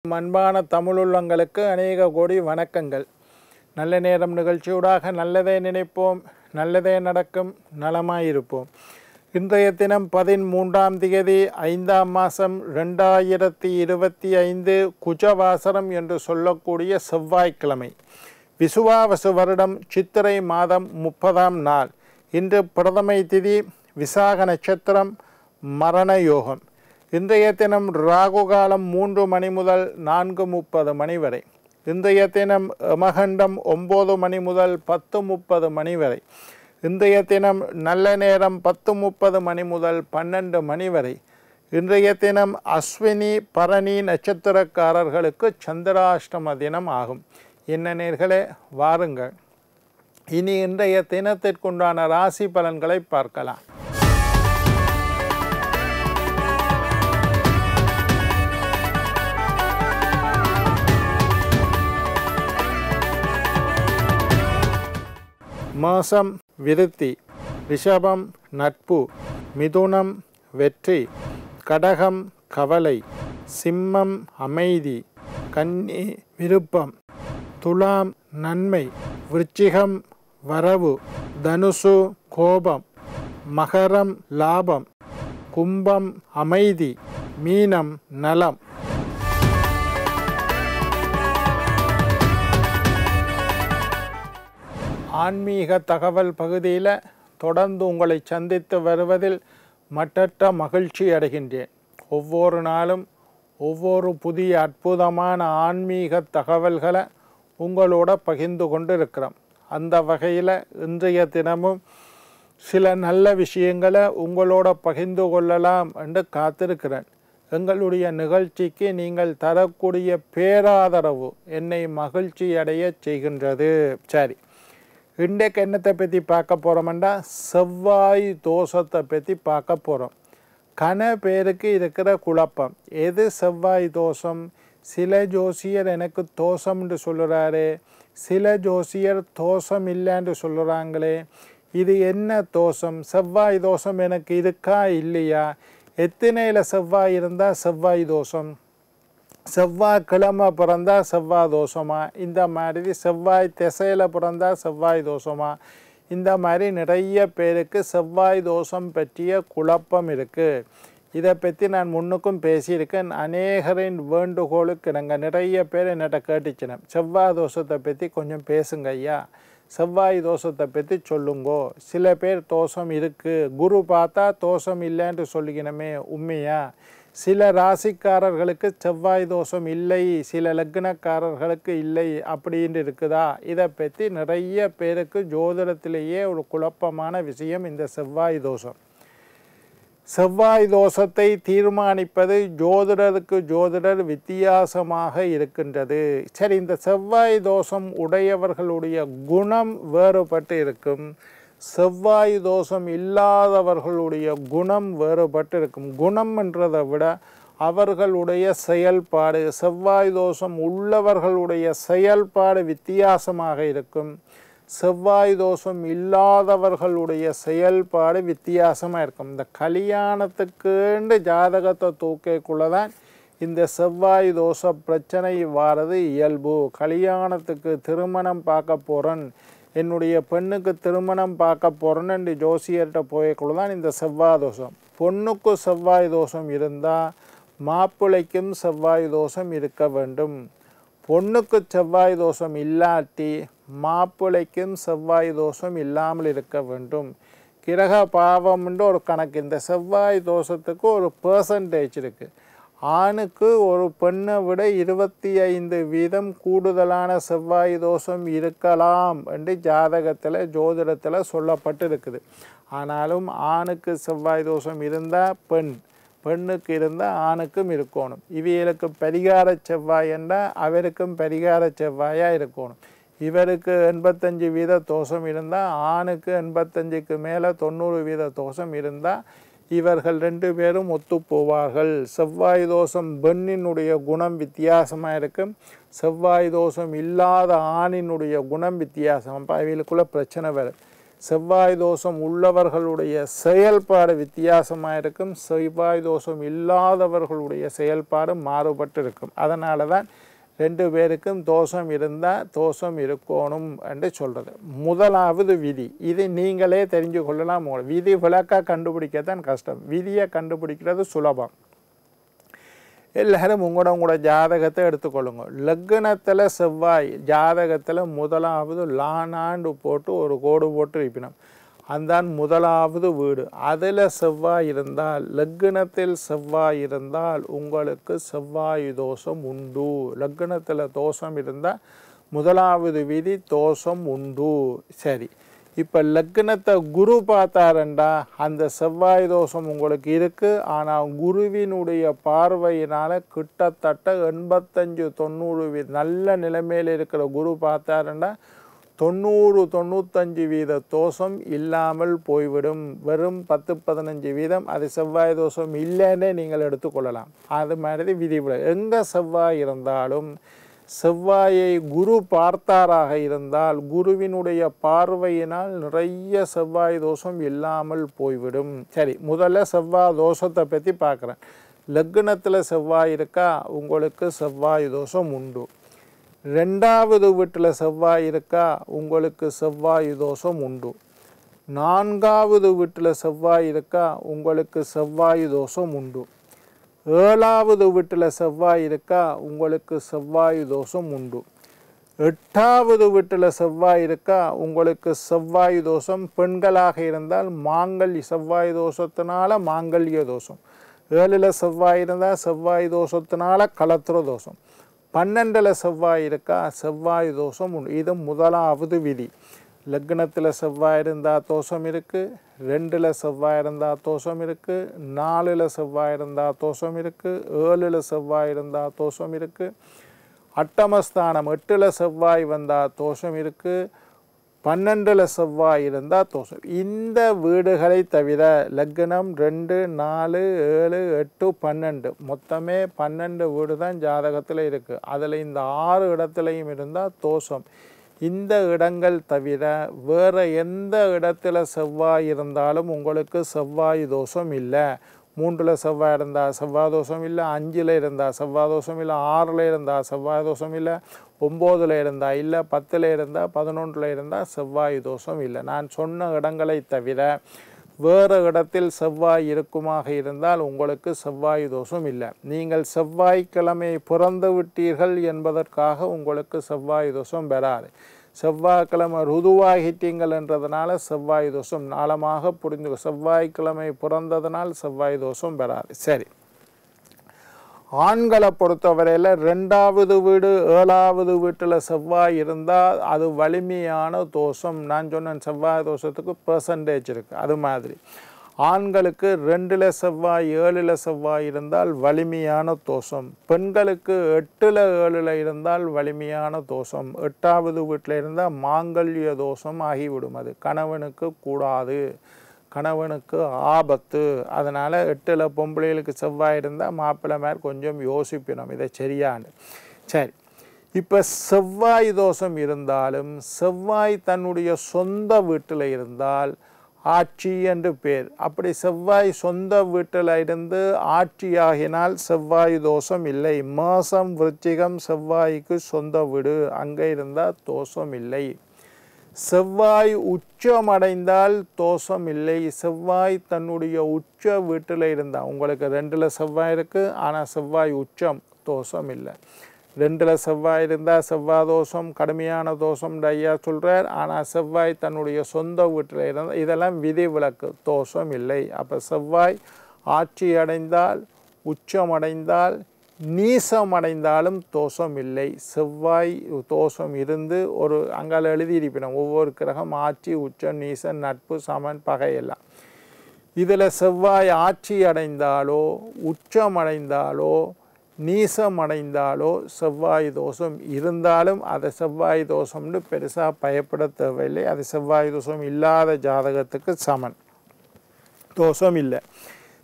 அன்பான தமிழுள்ளங்களுக்கு அநேக கோடி வணக்கங்கள். நல்ல நேரம் நிகழ்ச்சியூடாக நல்லதே நினைப்போம், நல்லதே நடக்கும், நலமாயிருப்போம். இன்றைய தினம் 13ஆம் தேதி 5ஆம் மாதம் 2025 குஜவாசரம் என்று சொல்லக்கூடிய செவ்வாய்க்கிழமை. விசுவாவசு வருடம் சித்திரை மாதம் 30ஆம் நாள். இன்று பிரதமை திதி, விசாக நட்சத்திரம், மரண யோகம். இன்றைய தினம் ராகு காலம் 3 மணி முதல் 4:30 மணி வரை. இன்றைய தினம் யமகண்டம் 9 மணி முதல் 10:30 மணி வரை. இன்றைய தினம் நல்ல நேரம் 10:30 மணி முதல் 12 மணி வரை. இன்றைய தினம் அஸ்வினி பரணி நட்சத்திரக்காரர்களுக்கு சந்திராஷ்டம தினம் ஆகும். என்ன நேர்களே, வாருங்கள் இனி இன்றைய தினத்திற்குண்டான ராசி பலன்களை பார்க்கலாம். மேஷம் விருத்தி, ரிஷபம் நட்பு, மிதுனம் வெற்றி, கடகம் கவலை, சிம்மம் அமைதி, கன்னி விருப்பம், துலாம் நன்மை, விருச்சிகம் வரவு, தனுசு கோபம், மகரம் லாபம், கும்பம் அமைதி, மீனம் நலம். ஆன்மீக தகவல் பகுதியில் தொடர்ந்து உங்களை சந்தித்து வருவதில் மட்டற்ற மகிழ்ச்சி அடைகின்றேன். ஒவ்வொரு நாளும் ஒவ்வொரு புதிய அற்புதமான ஆன்மீக தகவல்களை உங்களோட பகிர்ந்து கொண்டு இருக்கிறோம். அந்த வகையில் இன்றைய தினமும் சில நல்ல விஷயங்களை உங்களோட பகிர்ந்து கொள்ளலாம் என்று காத்திருக்கிறேன். எங்களுடைய நிகழ்ச்சிக்கு நீங்கள் தரக்கூடிய பேராதரவு என்னை மகிழ்ச்சி அடைய செய்கின்றது. சரி, இன்றைக்கு என்னத்தை பற்றி பார்க்க போகிறோம்னா செவ்வாய் தோஷத்தை பற்றி பார்க்க போகிறோம். கன பேருக்கு இருக்கிற குழப்பம், எது செவ்வாய் தோஷம்? சில ஜோசியர் எனக்கு தோஷம்னு சொல்லுறாரு, சில ஜோசியர் தோஷம் இல்லைன்னு சொல்லுறாங்களே. இது என்ன தோஷம்? செவ்வாய் தோஷம் எனக்கு இருக்கா இல்லையா? எத்தனையில் செவ்வாய் இருந்தால் செவ்வாய் தோஷம்? செவ்வாய் கிழமை பிறந்தா செவ்வாய் தோஷமா? இந்த மாதிரி செவ்வாய் திசையில் பிறந்தா செவ்வாய் தோஷமா? இந்த மாதிரி நிறைய பேருக்கு செவ்வாய் தோஷம் பற்றிய குழப்பம் இருக்குது. இதை பற்றி நான் முன்னுக்கும் பேசியிருக்கேன். அநேகரின் வேண்டுகோளுக்கு நாங்கள் நிறைய பேர் என்னட்ட கேட்டுச்சினேன், செவ்வாய் தோஷத்தை பற்றி கொஞ்சம் பேசுங்க ஐயா, செவ்வாய் தோஷத்தை பற்றி சொல்லுங்கோ. சில பேர் தோஷம் இருக்குது, குரு பார்த்தா தோஷம் இல்லைன்னு சொல்லிக்கணுமே, உண்மையா? சில ராசிக்காரர்களுக்கு செவ்வாய் தோஷம் இல்லை, சில லக்னக்காரர்களுக்கு இல்லை அப்படின்னு இருக்குதா? இதை பற்றி நிறைய பேருக்கு ஜோதிடத்திலேயே ஒரு குழப்பமான விஷயம் இந்த செவ்வாய் தோஷம். செவ்வாய் தோஷத்தை தீர்மானிப்பது ஜோதிடருக்கு ஜோதிடர் வித்தியாசமாக இருக்கின்றது. சரி, இந்த செவ்வாய் தோஷம் உடையவர்களுடைய குணம் வேறுபட்டு இருக்கும், செவ்வாய் தோஷம் இல்லாதவர்களுடைய குணம் வேறுபட்டு இருக்கும். குணம் என்றதை விட அவர்களுடைய செயல்பாடு, செவ்வாய் தோஷம் உள்ளவர்களுடைய செயல்பாடு வித்தியாசமாக இருக்கும், செவ்வாய் தோஷம் இல்லாதவர்களுடைய செயல்பாடு வித்தியாசமாக இருக்கும். இந்த கல்யாணத்துக்குண்டு ஜாதகத்தை தூக்கக்குள்ளதான் இந்த செவ்வாய் தோஷ பிரச்சனை வாரது இயல்பு. கல்யாணத்துக்கு திருமணம் பார்க்க போகிறேன், என்னுடைய பெண்ணுக்கு திருமணம் பார்க்க போகிறேன்னு ஜோசியர்கிட்ட போயக்குள்ள தான் இந்த செவ்வாய் தோஷம். பொண்ணுக்கு செவ்வாய் தோஷம் இருந்தால் மாப்பிள்ளைக்கும் செவ்வாய் தோஷம் இருக்க வேண்டும். பொண்ணுக்கு செவ்வாய் தோஷம் இல்லாட்டி மாப்பிள்ளைக்கும் செவ்வாய் தோஷம் இல்லாமல் இருக்க வேண்டும். கிரக பாவம்ன்ற ஒரு கணக்கு. இந்த செவ்வாய் தோஷத்துக்கு ஒரு பெர்சன்டேஜ் இருக்குது. ஆணுக்கு ஒரு பெண்ணை விட 25% கூடுதலான செவ்வாய் தோஷம் இருக்கலாம் என்று ஜாதகத்தில் ஜோதிடத்தில் சொல்லப்பட்டு இருக்குது. ஆனாலும் ஆணுக்கு செவ்வாய் தோஷம் இருந்தால் பெண்ணுக்கு இருந்தால் ஆணுக்கும் இருக்கணும். இவைகளுக்கு பரிகார செவ்வாய் என்றால் அவருக்கும் பரிகார செவ்வாயாக இருக்கணும். இவருக்கு 85% தோஷம் இருந்தால் ஆணுக்கு 85க்கு மேலே 90% தோஷம் இருந்தால் இவர்கள் 2 பேரும் ஒத்து போவார்கள். செவ்வாய் தோஷம் பெண்ணினுடைய குணம் வித்தியாசமாக இருக்கும், செவ்வாய் தோஷம் இல்லாத ஆணினுடைய குணம் வித்தியாசம். அப்போ இவங்களுக்குள்ள பிரச்சனை வரும். செவ்வாய் தோஷம் உள்ளவர்களுடைய செயல்பாடு வித்தியாசமாக இருக்கும், செவ்வாய் தோஷம் இல்லாதவர்களுடைய செயல்பாடு மாறுபட்டு இருக்கும். அதனால தான் 2 பேருக்கும் தோஷம் இருந்தால் தோஷம் இருக்கணும் என்று சொல்கிறது. முதலாவது விதி, இது நீங்களே தெரிஞ்சு கொள்ளலாம். விதி விளக்காக கண்டுபிடிக்கத்தான் கஷ்டம், விதியை கண்டுபிடிக்கிறது சுலபம். எல்லாரும் உங்களோட ஜாதகத்தை எடுத்துக்கொள்ளுங்க. லக்னத்தில் செவ்வாய் ஜாதகத்தில் முதலாவது லானாண்டு போட்டு ஒரு கோடு போட்டு இருப்பினோம், அந்த முதலாவது வீடு. அதில் செவ்வாய் இருந்தால், லக்னத்தில் செவ்வாய் இருந்தால் உங்களுக்கு செவ்வாய் தோஷம் உண்டு. லக்னத்தில் தோஷம் இருந்தால் முதலாவது விதி தோஷம் உண்டு. சரி, இப்போ லக்னத்தை குரு பார்த்தாரண்டா அந்த செவ்வாய் தோஷம் உங்களுக்கு இருக்குது. ஆனால் குருவினுடைய பார்வையினால் கிட்டத்தட்ட 85-90 நல்ல நிலைமையில் இருக்கிற குரு பார்த்தாரண்டா 90-95% தோஷம் இல்லாமல் போய்விடும். வெறும் 10-15% அது செவ்வாய் தோஷம் இல்லைன்னே நீங்கள் எடுத்துக்கொள்ளலாம். அது மாதிரி விதிவிட எங்கே செவ்வாய் இருந்தாலும் செவ்வாயை குரு பார்த்தாராக இருந்தால் குருவினுடைய பார்வையினால் நிறைய செவ்வாய் தோஷம் இல்லாமல் போய்விடும். சரி, முதல்ல செவ்வாய் தோஷத்தை பற்றி பார்க்குறேன். லக்னத்தில் செவ்வாய் இருக்கா, உங்களுக்கு செவ்வாய் தோஷம் உண்டு. 2வது வீட்டில் செவ்வாய் இருக்கா, உங்களுக்கு செவ்வாய் தோஷம் உண்டு. 4வது வீட்டில் செவ்வாய் இருக்கா, உங்களுக்கு செவ்வாய் தோஷம் உண்டு. 7வது வீட்டில் செவ்வாய் இருக்கா, உங்களுக்கு செவ்வாய் தோஷம் உண்டு. 8வது வீட்டில் செவ்வாய் இருக்கா, உங்களுக்கு செவ்வாய் தோஷம். பெண்களாக இருந்தால் மாங்கல்ய செவ்வாய் தோஷத்தினால மாங்கல்ய தோஷம். 7ல் செவ்வாய் இருந்தால் செவ்வாய் தோஷத்தினால கலத்திர தோஷம். 12ல் செவ்வாய் இருக்கா, செவ்வாய் தோஷம் உண்டு. இது முதலாவது விதி. லக்னத்தில் செவ்வாய் இருந்தால் தோஷம் இருக்குது, 2ல் செவ்வாய் இருந்தால் தோஷம் இருக்குது, 4ல் செவ்வாய் இருந்தால் தோஷம் இருக்குது, 7ல் செவ்வாய் இருந்தால் தோஷம் இருக்குது, அட்டமஸ்தானம் 8ல் செவ்வாய் வந்தால் தோஷம் இருக்குது, 12ல் செவ்வாய் இருந்தால் தோஷம். இந்த வீடுகளை தவிர லக்னம் 2, 4, 7, 8, 12 மொத்தமே 12 வீடு தான் ஜாதகத்தில் இருக்குது. அதில் இந்த 6 இடத்துலையும் இருந்தால் தோஷம். இந்த இடங்கள் தவிர வேறு எந்த இடத்துல செவ்வாய் இருந்தாலும் உங்களுக்கு செவ்வாய் தோஷம் இல்லை. 3ல் செவ்வாய் இருந்தால் செவ்வாய் தோஷம் இல்லை, 5ல் இருந்தால் செவ்வாய் தோஷம் இல்லை, 6ல் இருந்தால் செவ்வாய் தோஷம் இல்லை, 9ல் இருந்தால் இல்லை, 10ல் இருந்தால் 11ல் இருந்தால் செவ்வாய் தோஷம் இல்லை. நான் சொன்ன இடங்களை தவிர வேறு இடத்தில் செவ்வாய் இருக்குமாக இருந்தால் உங்களுக்கு செவ்வாய் தோஷம் இல்லை. நீங்கள் செவ்வாய்க்கிழமை பிறந்து விட்டீர்கள் என்பதற்காக உங்களுக்கு செவ்வாய் தோஷம் வராது. செவ்வாய்க்கிழமை ருதுவாகிட்டீங்கள் என்றதுனால செவ்வாய் தோஷம் நாளமாக புரிந்து, செவ்வாய்க்கிழமை பிறந்ததுனால் செவ்வாய் தோஷம் வராது. சரி, ஆண்களை பொறுத்தவரையில் 2வது வீடு 7வது வீட்டில் செவ்வாய் இருந்தால் அது வலிமையான தோஷம். நான் சொன்னேன் செவ்வாய் தோஷத்துக்கு பெர்சன்டேஜ் இருக்குது. அது மாதிரி ஆண்களுக்கு 2ல் செவ்வாய் 7ல் செவ்வாய் இருந்தால் வலிமையான தோஷம். பெண்களுக்கு 8ல் 7ல் இருந்தால் வலிமையான தோஷம். 8வது வீட்டில் இருந்தால் மாங்கல்ய தோஷம் ஆகிவிடும். அது கணவனுக்கு கூடாது, கணவனுக்கு ஆபத்து. அதனால் 8ல் பொம்பளைகளுக்கு செவ்வாய் இருந்தால் மாப்பிள்ளை மேல் கொஞ்சம் யோசிப்பினோம் இதை சரியான்னு. சரி, இப்போ செவ்வாய் தோஷம் இருந்தாலும் செவ்வாய் தன்னுடைய சொந்த வீட்டில் இருந்தால் ஆட்சி என்று பேர். அப்படி செவ்வாய் சொந்த வீட்டில் இருந்து ஆட்சியாகினால் செவ்வாய் தோஷம் இல்லை. மேசம் விருச்சிகம் செவ்வாய்க்கு சொந்த வீடு, அங்கே இருந்தால் தோஷம் இல்லை. செவ்வாய் உச்சமடைந்தால் தோஷம் இல்லை. செவ்வாய் தன்னுடைய உச்ச வீட்டில் இருந்தால், உங்களுக்கு 2ல் செவ்வாய் இருக்குது ஆனால் செவ்வாய் உச்சம், தோஷம் இல்லை. 2ல் செவ்வாய் இருந்தால் செவ்வாய் தோஷம் கடுமையான தோஷம் ஐயா சொல்கிறார். ஆனால் செவ்வாய் தன்னுடைய சொந்த வீட்டில் இருந்தால் இதெல்லாம் விதி விலக்கு, தோஷம் இல்லை. அப்போ செவ்வாய் ஆட்சி அடைந்தால், உச்சமடைந்தால், நீசமடைந்தாலும் தோஷம் இல்லை. செவ்வாய் தோஷம் இருந்து ஒரு அங்கால எழுதியிருப்பினோம் ஒவ்வொரு கிரகம் ஆட்சி, உச்சம், நீசம், நட்பு, சமன், பகை எல்லாம். இதில் செவ்வாய் ஆட்சி அடைந்தாலோ உச்சமடைந்தாலோ நீசமடைந்தாலோ செவ்வாய் தோஷம் இருந்தாலும் அதை செவ்வாய் தோஷம்னு பெருசாக பயப்பட தேவையில்லை. அது செவ்வாய் தோஷம் இல்லாத ஜாதகத்துக்கு சமன், தோஷம் இல்லை.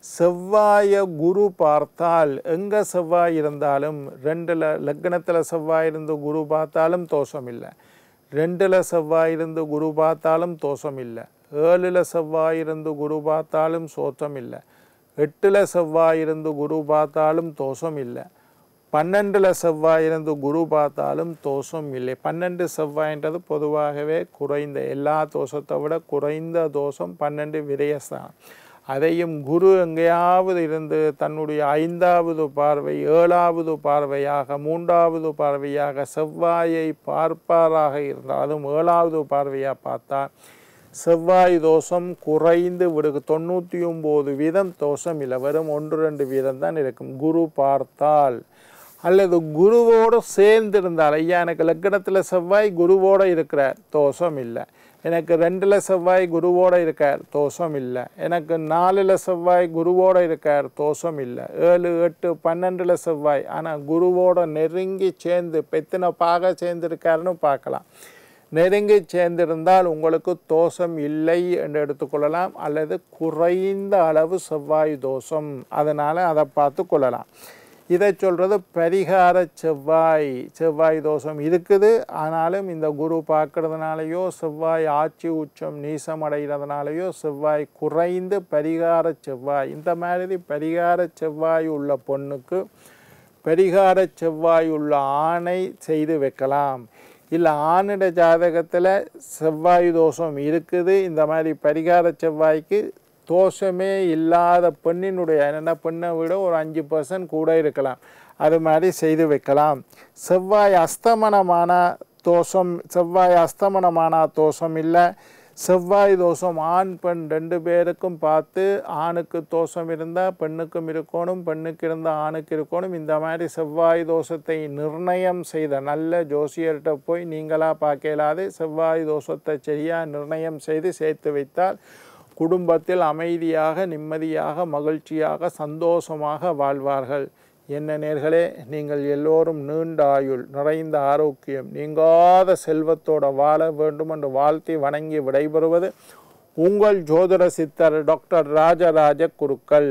செவ்வாயை குரு பார்த்தால் எங்கே செவ்வாய் இருந்தாலும் 2ல் லக்னத்தில் செவ்வாய் இருந்து குரு பார்த்தாலும் தோஷம் இல்லை. 2ல் செவ்வாய் இருந்து குரு பார்த்தாலும் தோஷம் இல்லை. 7ல் செவ்வாய் இருந்து குரு பார்த்தாலும் சோத்தம் இல்லை. 8ல் செவ்வாய் இருந்து குரு பார்த்தாலும் தோஷம் இல்லை. 12ல் செவ்வாய் இருந்து குரு பார்த்தாலும் தோஷம் இல்லை. 12 செவ்வாய்ன்றது பொதுவாகவே குறைந்த, எல்லா தோஷத்தை விட குறைந்த தோஷம் 12 விரயஸ்தானம். அதையும் குரு எங்கேயாவது இருந்து தன்னுடைய 5வது பார்வை 7வது பார்வையாக 3வது பார்வையாக செவ்வாயை பார்ப்பாராக இருந்தால், அதுவும் 7வது பார்வையாக பார்த்தா செவ்வாய் தோஷம் குறைந்து விடுகு. 99% தோஷம் இல்லை, வெறும் 1-2% தான் இருக்கும். குரு பார்த்தால் அல்லது குருவோடு சேர்ந்திருந்தால், ஐயா எனக்கு லக்னத்தில் செவ்வாய் குருவோடு இருக்கிறார், தோஷம் இல்லை. எனக்கு 2ல் செவ்வாய் குருவோடு இருக்கார், தோஷம் இல்லை. எனக்கு 4ல் செவ்வாய் குருவோடு இருக்கார், தோஷம் இல்லை. 7, 8, 12ல் செவ்வாய் ஆனால் குருவோடு நெருங்கி சேர்ந்து பெத்தின பாக சேர்ந்திருக்காருன்னு பார்க்கலாம். நெருங்கி சேர்ந்திருந்தால் உங்களுக்கு தோஷம் இல்லை என்று எடுத்துக்கொள்ளலாம், அல்லது குறைந்த அளவு செவ்வாய் தோஷம், அதனால் அதை பார்த்து கொள்ளலாம். இதை சொல்கிறது பரிகார செவ்வாய். செவ்வாய் தோஷம் இருக்குது, ஆனாலும் இந்த குரு பார்க்கறதுனாலையோ செவ்வாய் ஆட்சி உச்சம் நீசம் அடைகிறதுனாலையோ செவ்வாய் குறைந்து பரிகார செவ்வாய். இந்த மாதிரி பரிகார செவ்வாய் உள்ள பொண்ணுக்கு பரிகார செவ்வாய் உள்ள ஆணை செய்து வைக்கலாம். இல்லை ஆணிட ஜாதகத்தில் செவ்வாய் தோஷம் இருக்குது, இந்த மாதிரி பரிகார செவ்வாய்க்கு தோஷமே இல்லாத பெண்ணினுடைய, என்னென்ன பெண்ணை விட ஒரு 5% கூட இருக்கலாம், அது மாதிரி செய்து வைக்கலாம். செவ்வாய் அஸ்தமனமான தோஷம், செவ்வாய் அஸ்தமனமான தோஷம் இல்லை. செவ்வாய் தோஷம் ஆண் பெண் 2 பேருக்கும் பார்த்து, ஆணுக்கு தோஷம் இருந்தால் பெண்ணுக்கும் இருக்கணும், பெண்ணுக்கு இருந்தால் ஆணுக்கு இருக்கணும். இந்த மாதிரி செவ்வாய் தோஷத்தை நிர்ணயம் செய்த நல்ல ஜோசியர்கிட்ட போய் நீங்களாக பார்க்கலாது செவ்வாய் தோஷத்தை சரியாக நிர்ணயம் செய்து சேர்த்து வைத்தால் குடும்பத்தில் அமைதியாக நிம்மதியாக மகிழ்ச்சியாக சந்தோஷமாக வாழ்வார்கள். என்ன நேர்களே, நீங்கள் எல்லோரும் நீண்ட ஆயுள் நிறைந்த ஆரோக்கியம் நீங்காத செல்வத்தோடு வாழ வேண்டும் என்று வாழ்த்தி வணங்கி விடைபெறுவது உங்கள் ஜோதிட சித்தர் டாக்டர் ராஜராஜ குருக்கள்.